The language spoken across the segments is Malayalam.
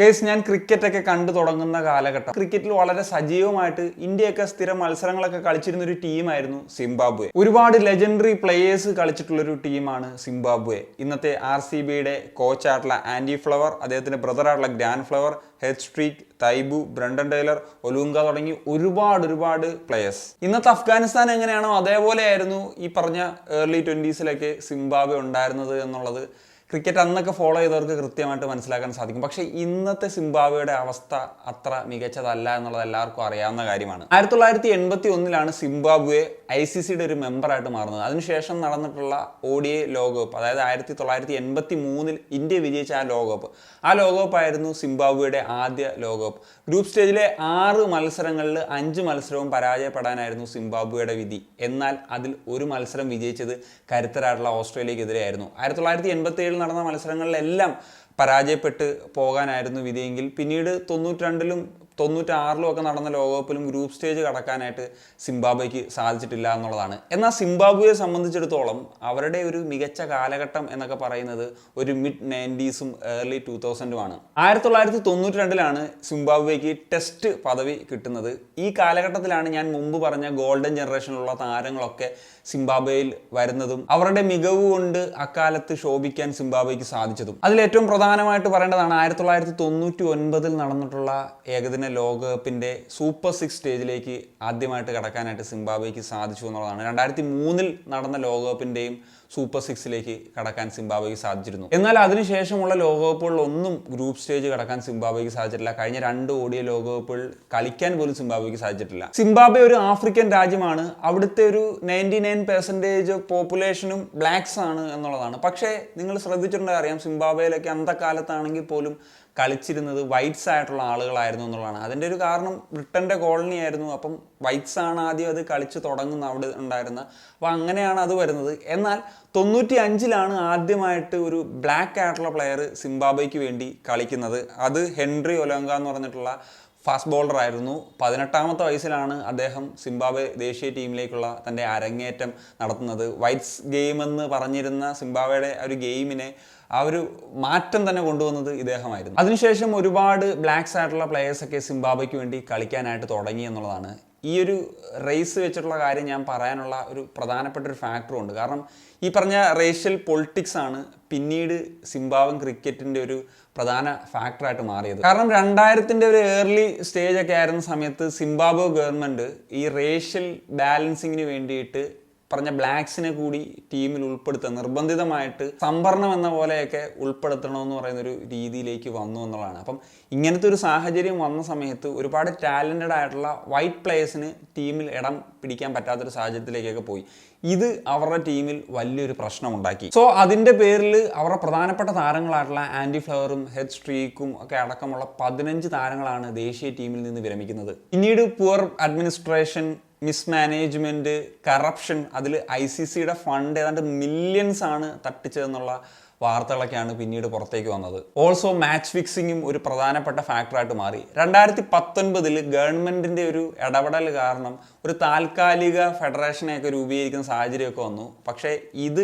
ഗൈസ്, ഞാൻ ക്രിക്കറ്റൊക്കെ കണ്ടു തുടങ്ങുന്ന കാലഘട്ടം ക്രിക്കറ്റിൽ വളരെ സജീവമായിട്ട് ഇന്ത്യയൊക്കെ സ്ഥിരം മത്സരങ്ങളൊക്കെ കളിച്ചിരുന്ന ഒരു ടീമായിരുന്നു സിംബാബ്വെ. ഒരുപാട് ലെജൻഡറി പ്ലേയേഴ്സ് കളിച്ചിട്ടുള്ളൊരു ടീമാണ് സിംബാബ്വെ. ഇന്നത്തെ RCBയുടെ കോച്ചായിട്ടുള്ള ആൻഡി ഫ്ലവർ, അദ്ദേഹത്തിന്റെ ബ്രദറായിട്ടുള്ള Grant Flower, Heath Streak, Taibu, Brendan Taylor, Olonga തുടങ്ങി ഒരുപാട് പ്ലേയേഴ്സ്. ഇന്നത്തെ അഫ്ഗാനിസ്ഥാൻ എങ്ങനെയാണോ അതേപോലെയായിരുന്നു ഈ പറഞ്ഞ ഏർലി 20s സിംബാബ്വെ ഉണ്ടായിരുന്നത് എന്നുള്ളത് ക്രിക്കറ്റ് അന്നൊക്കെ ഫോളോ ചെയ്തവർക്ക് കൃത്യമായിട്ട് മനസ്സിലാക്കാൻ സാധിക്കും. പക്ഷേ ഇന്നത്തെ സിംബാബ്വെയുടെ അവസ്ഥ അത്ര മികച്ചതല്ല എന്നുള്ളത് എല്ലാവർക്കും അറിയാവുന്ന കാര്യമാണ്. 1981 സിംബാബ്വെ ICCയുടെ ഒരു മെമ്പറായിട്ട് മാറുന്നത്. അതിനുശേഷം നടന്നിട്ടുള്ള ODI ലോകകപ്പ്, അതായത് 1983 ഇന്ത്യ വിജയിച്ച ആ ലോകകപ്പ് ആയിരുന്നു സിംബാബ്വെയുടെ ആദ്യ ലോകകപ്പ്. ഗ്രൂപ്പ് സ്റ്റേജിലെ 6 മത്സരങ്ങളിൽ 5 മത്സരവും പരാജയപ്പെടാനായിരുന്നു സിംബാബ്വെയുടെ വിധി. എന്നാൽ അതിൽ ഒരു മത്സരം വിജയിച്ചത് കരുത്തരായിട്ടുള്ള ഓസ്ട്രേലിയക്കെതിരെയായിരുന്നു. 1987 നടന്ന മത്സരങ്ങളിലെല്ലാം പരാജയപ്പെട്ട് പോകാനായിരുന്നു വിധിയെങ്കിൽ പിന്നീട് 92-ലും 96-ലും ഒക്കെ നടന്ന ലോകകപ്പിലും ഗ്രൂപ്പ് സ്റ്റേജ് കടക്കാനായിട്ട് സിംബാബ്വെക്ക് സാധിച്ചിട്ടില്ല എന്നുള്ളതാണ്. എന്നാൽ സിംബാബ്വെയെ സംബന്ധിച്ചിടത്തോളം അവരുടെ ഒരു മികച്ച കാലഘട്ടം എന്നൊക്കെ പറയുന്നത് ഒരു mid-90s ഏർലി 2000-ഉമാണ്. 1992 സിംബാബ്വെക്ക് ടെസ്റ്റ് പദവി കിട്ടുന്നത്. ഈ കാലഘട്ടത്തിലാണ് ഞാൻ മുമ്പ് പറഞ്ഞ ഗോൾഡൻ ജനറേഷനിലുള്ള താരങ്ങളൊക്കെ സിംബാബ്വെയിൽ വരുന്നതും അവരുടെ മികവ് കൊണ്ട് അക്കാലത്ത് ശോഭിക്കാൻ സിംബാബ്വെക്ക് സാധിച്ചതും. അതിലേറ്റവും പ്രധാനമായിട്ട് പറയേണ്ടതാണ് 1999 നടന്നിട്ടുള്ള ഏകദിന ലോകകപ്പിന്റെ സൂപ്പർ 6 സ്റ്റേജിലേക്ക് ആദ്യമായിട്ട് കടക്കാനായിട്ട് സിംബാബ്വെക്ക് സാധിച്ചു എന്നുള്ളതാണ്. 2003 നടന്ന ലോകകപ്പിന്റെയും സൂപ്പർ 6ലേക്ക് കടക്കാൻ സിംബാബ്വെക്ക് സാധിച്ചിരുന്നു. എന്നാൽ അതിനുശേഷമുള്ള ലോകകപ്പുകളിലൊന്നും ഗ്രൂപ്പ് സ്റ്റേജ് കടക്കാൻ സിംബാബ്വെക്ക് സാധിച്ചിട്ടില്ല. കഴിഞ്ഞ 2 ODI ലോകകപ്പുകൾ കളിക്കാൻ പോലും സിംബാബ്വെക്ക് സാധിച്ചിട്ടില്ല. സിംബാബ്വെ ഒരു ആഫ്രിക്കൻ രാജ്യമാണ്. അവിടുത്തെ ഒരു 99% പോപ്പുലേഷനും ബ്ലാക്സ് ആണ് എന്നുള്ളതാണ്. പക്ഷേ നിങ്ങൾ ശ്രദ്ധിച്ചിട്ടുണ്ടെങ്കിൽ അറിയാം, സിംബാബ്വെയിലൊക്കെ അന്തക്കാലത്താണെങ്കിൽ പോലും കളിച്ചിരുന്നത് വൈറ്റ്സ് ആയിട്ടുള്ള ആളുകളായിരുന്നു എന്നുള്ളതാണ്. അതിൻ്റെ ഒരു കാരണം ബ്രിട്ടൻ്റെ കോളനി ആയിരുന്നു. അപ്പം വൈറ്റ്സ് ആണ് ആദ്യം അത് കളിച്ച് തുടങ്ങുന്ന അവിടെ ഉണ്ടായിരുന്ന. അപ്പോൾ അങ്ങനെയാണ് അത് വരുന്നത്. എന്നാൽ 95 ആദ്യമായിട്ട് ഒരു ബ്ലാക്ക് ആയിട്ടുള്ള പ്ലെയർ സിംബാബ്വെക്ക് വേണ്ടി കളിക്കുന്നത്. അത് ഹെൻറി ഒലോങ്ക എന്ന് പറഞ്ഞിട്ടുള്ള ഫാസ്റ്റ് ബോളർ ആയിരുന്നു. 18-ാമത്തെ വയസ്സിലാണ് അദ്ദേഹം സിംബാബ്വെ ദേശീയ ടീമിലേക്കുള്ള തൻ്റെ അരങ്ങേറ്റം നടത്തുന്നത്. വൈറ്റ്സ് ഗെയിം എന്ന് പറഞ്ഞിരുന്ന സിംബാബ്വെയുടെ ഒരു ഗെയിമിനെ ആ ഒരു മാറ്റം തന്നെ കൊണ്ടുവന്നത് ഇദ്ദേഹമായിരുന്നു. അതിനുശേഷം ഒരുപാട് ബ്ലാക്സ് ആയിട്ടുള്ള പ്ലെയേഴ്സൊക്കെ സിംബാബ്വെക്ക് വേണ്ടി കളിക്കാനായിട്ട് തുടങ്ങി എന്നുള്ളതാണ്. ഈ ഒരു റേസ് വെച്ചിട്ടുള്ള കാര്യം ഞാൻ പറയാനുള്ള ഒരു പ്രധാനപ്പെട്ട ഒരു ഫാക്ടറും ഉണ്ട്. കാരണം ഈ പറഞ്ഞ റേഷ്യൽ പൊളിറ്റിക്സ് ആണ് പിന്നീട് സിംബാബ്വൻ ക്രിക്കറ്റിൻ്റെ ഒരു പ്രധാന ഫാക്ടറായിട്ട് മാറിയത്. കാരണം 2000-ന്റെ ഒരു ഏർലി സ്റ്റേജ് ഒക്കെ ആയിരുന്ന സമയത്ത് സിംബാബ്വെ ഗവൺമെൻറ് ഈ റേഷ്യൽ ബാലൻസിങ്ങിന് വേണ്ടിയിട്ട് പറഞ്ഞ ബ്ലാക്സിനെ കൂടി ടീമിൽ ഉൾപ്പെടുത്തുക, നിർബന്ധിതമായിട്ട് സംവരണം എന്ന പോലെയൊക്കെ ഉൾപ്പെടുത്തണമെന്ന് പറയുന്നൊരു രീതിയിലേക്ക് വന്നു എന്നുള്ളതാണ്. അപ്പം ഇങ്ങനത്തെ ഒരു സാഹചര്യം വന്ന സമയത്ത് ഒരുപാട് ടാലൻറ്റഡ് ആയിട്ടുള്ള വൈറ്റ് പ്ലേയേഴ്സിന് ടീമിൽ ഇടം പിടിക്കാൻ പറ്റാത്തൊരു സാഹചര്യത്തിലേക്കൊക്കെ പോയി. ഇത് അവരുടെ ടീമിൽ വലിയൊരു പ്രശ്നമുണ്ടാക്കി. സോ അതിൻ്റെ പേരിൽ അവരുടെ പ്രധാനപ്പെട്ട താരങ്ങളായിട്ടുള്ള ആൻഡി ഫ്ലവറും ഹെഡ് സ്ട്രീക്കും ഒക്കെ അടക്കമുള്ള 15 താരങ്ങളാണ് ദേശീയ ടീമിൽ നിന്ന് വിരമിക്കുന്നത്. പിന്നീട് പുവർ അഡ്മിനിസ്ട്രേഷൻ, മിസ്മാനേജ്മെൻറ്റ്, കറപ്ഷൻ, അതിൽ ICCയുടെ ഫണ്ട് ഏതാണ്ട് മില്യൺസ് ആണ് തട്ടിച്ചതെന്നുള്ള വാർത്തകളൊക്കെയാണ് പിന്നീട് പുറത്തേക്ക് വന്നത്. ഓൾസോ മാച്ച് ഫിക്സിങ്ങും ഒരു പ്രധാനപ്പെട്ട ഫാക്ടറായിട്ട് മാറി. 2019 ഗവൺമെൻറ്റിൻ്റെ ഒരു ഇടപെടൽ കാരണം ഒരു താൽക്കാലിക ഫെഡറേഷനെയൊക്കെ രൂപീകരിക്കുന്ന സാഹചര്യമൊക്കെ വന്നു. പക്ഷേ ഇത്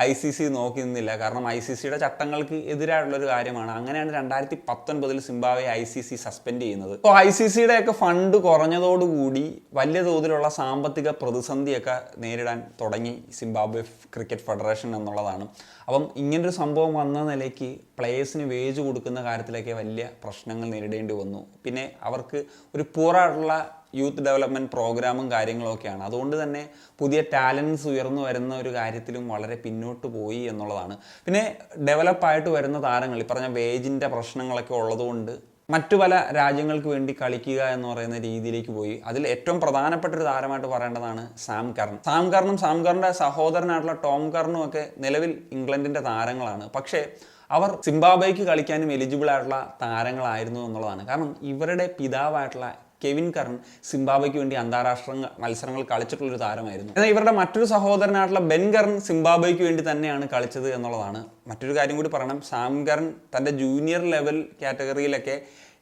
ICC നോക്കി നിന്നില്ല. കാരണം ICCയുടെ ചട്ടങ്ങൾക്ക് എതിരായിട്ടുള്ളൊരു കാര്യമാണ്. അങ്ങനെയാണ് 2019 സിംബാബ്വെ ICC സസ്പെൻഡ് ചെയ്യുന്നത്. അപ്പോൾ ICCയുടെ ഒക്കെ ഫണ്ട് കുറഞ്ഞതോടുകൂടി വലിയ തോതിലുള്ള സാമ്പത്തിക പ്രതിസന്ധിയൊക്കെ നേരിടാൻ തുടങ്ങി സിംബാബ്വെ ക്രിക്കറ്റ് ഫെഡറേഷൻ എന്നുള്ളതാണ്. അപ്പം ഇങ്ങനൊരു സംഭവം വന്ന നിലയ്ക്ക് പ്ലേയേഴ്സിന് വേജ് കൊടുക്കുന്ന കാര്യത്തിലൊക്കെ വലിയ പ്രശ്നങ്ങൾ നേരിടേണ്ടി വന്നു. പിന്നെ അവർക്ക് ഒരു പൂറായിട്ടുള്ള യൂത്ത് ഡെവലപ്മെൻറ്റ് പ്രോഗ്രാമും കാര്യങ്ങളൊക്കെയാണ്. അതുകൊണ്ട് തന്നെ പുതിയ ടാലൻസ് ഉയർന്നു വരുന്ന ഒരു കാര്യത്തിലും വളരെ പിന്നോട്ട് പോയി എന്നുള്ളതാണ്. പിന്നെ ഡെവലപ്പായിട്ട് വരുന്ന താരങ്ങൾ ഈ പറഞ്ഞ വേജിൻ്റെ പ്രശ്നങ്ങളൊക്കെ ഉള്ളതുകൊണ്ട് മറ്റു പല രാജ്യങ്ങൾക്ക് വേണ്ടി കളിക്കുക എന്ന് പറയുന്ന രീതിയിലേക്ക് പോയി. അതിൽ ഏറ്റവും പ്രധാനപ്പെട്ട ഒരു താരമായിട്ട് പറയേണ്ടതാണ് സാം കർൺ. സാം കറിൻ്റെ സഹോദരനായിട്ടുള്ള ടോം കർണും ഒക്കെ നിലവിൽ ഇംഗ്ലണ്ടിൻ്റെ താരങ്ങളാണ്. പക്ഷേ അവർ സിംബാബ്വെക്ക് കളിക്കാനും എലിജിബിൾ ആയിട്ടുള്ള താരങ്ങളായിരുന്നു എന്നുള്ളതാണ്. കാരണം ഇവരുടെ പിതാവായിട്ടുള്ള കെവിൻ കർൺ സിംബാബ്വെക്ക് വേണ്ടി അന്താരാഷ്ട്ര മത്സരങ്ങൾ കളിച്ചിട്ടുള്ളൊരു താരമായിരുന്നു. എന്നാൽ ഇവരുടെ മറ്റൊരു സഹോദരനായിട്ടുള്ള ബെൻ കർൺ സിംബാബ്വെക്ക് വേണ്ടി തന്നെയാണ് കളിച്ചത് എന്നുള്ളതാണ്. മറ്റൊരു കാര്യം കൂടി പറയണം, സാം കർൺ തൻ്റെ ജൂനിയർ ലെവൽ കാറ്റഗറിയിലൊക്കെ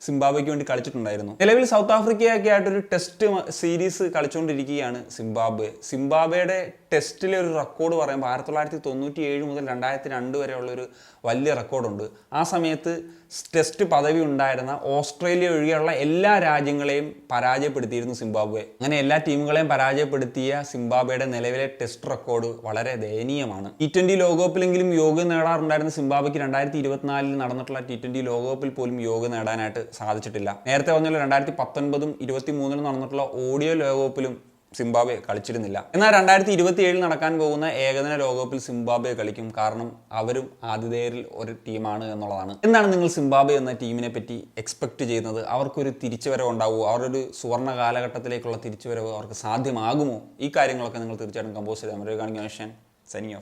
സിംബാബ്വെക്ക് വേണ്ടി കളിച്ചിട്ടുണ്ടായിരുന്നു. നിലവിൽ സൗത്ത് ആഫ്രിക്കയൊക്കെ ആയിട്ടൊരു ടെസ്റ്റ് സീരീസ് കളിച്ചുകൊണ്ടിരിക്കുകയാണ് സിംബാബ്വെ. സിംബാബ്വെയുടെ ടെസ്റ്റിലെ ഒരു റെക്കോർഡ് പറയുമ്പോൾ 1997 മുതൽ 2002 വരെയുള്ളൊരു വലിയ റെക്കോർഡുണ്ട്. ആ സമയത്ത് ടെസ്റ്റ് പദവി ഉണ്ടായിരുന്ന ഓസ്ട്രേലിയ ഒഴികെയുള്ള എല്ലാ രാജ്യങ്ങളെയും പരാജയപ്പെടുത്തിയിരുന്നു സിംബാബ്വെ. അങ്ങനെ എല്ലാ ടീമുകളെയും പരാജയപ്പെടുത്തിയ സിംബാബ്വെയുടെ നിലവിലെ ടെസ്റ്റ് റെക്കോർഡ് വളരെ ദയനീയമാണ്. T20 ലോകകപ്പിലെങ്കിലും യോഗ്യത നേടാറുണ്ടായിരുന്ന സിംബാബ്വെക്ക് 2024 നടന്നിട്ടുള്ള T20 ലോകകപ്പിൽ പോലും യോഗ്യത നേടാനായിട്ട് സാധിച്ചിട്ടില്ല. നേരത്തെ പറഞ്ഞാൽ 2019 2023 നടന്നിട്ടുള്ള ഓഡിയോ ലോകകപ്പിലും സിംബാബ്വെ കളിച്ചിരുന്നില്ല. എന്നാൽ 2027 നടക്കാൻ പോകുന്ന ഏകദിന ലോകകപ്പിൽ സിംബാബ്വെ കളിക്കും. കാരണം അവരും ആതിഥേയരിൽ ഒരു ടീമാണ് എന്നുള്ളതാണ്. എന്താണ് നിങ്ങൾ സിംബാബ്വെ എന്ന ടീമിനെ പറ്റി എക്സ്പെക്ട് ചെയ്യുന്നത്? അവർക്കൊരു തിരിച്ചുവരവ് ഉണ്ടാവുമോ? അവരൊരു സുവർണ്ണ കാലഘട്ടത്തിലേക്കുള്ള തിരിച്ചുവരവ് അവർക്ക് സാധ്യമാകുമോ? ഈ കാര്യങ്ങളൊക്കെ നിങ്ങൾ തീർച്ചയായിട്ടും കമ്പോസ് ചെയ്താൽ സൈനിങ് ഓഫ്.